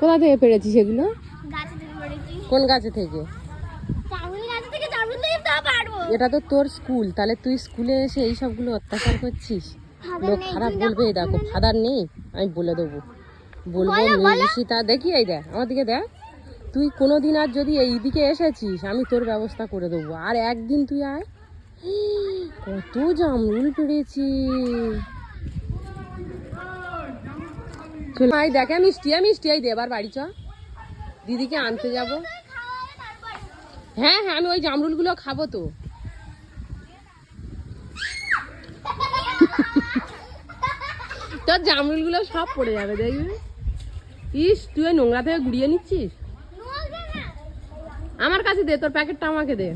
কোথা থেকে পেরেছিস সেগুলো? গাছে থেকে পড়েছি। কোন গাছে থেকে? জামরুল গাছ থেকে জামরুল দিয়ে তো পারবো। এটা তো তোর স্কুল, তাহলে তুই স্কুলে এসে এই সবগুলো অত্যাচার করছিস। লোক খারাপ বলবে। এই দেখো ফাদার নেই, আমি বলে দেবো, বলবো মৃষিতা। দেখি এই দেখ আমার দিকে দেখ, তুই কোনোদিন আর যদি এইদিকে এসেছিস আমি তোর ব্যবস্থা করে দেবো। আর একদিন তুই আয়, কত জামরুল পেরেছি। ভাই দেখে মিষ্টি মিষ্টি, এই দে এবার বাড়ি চ, দিদিকে আনতে যাব। হ্যাঁ হ্যাঁ, আমি ওই জামরুলগুলো খাবো তো। তোর জামরুলগুলো সব পড়ে যাবে দেখবি। ইস, তুই ওই নোংরা থেকে গুড়িয়ে নিচ্ছিস। আমার কাছে দে, তোর প্যাকেটটা আমাকে দে।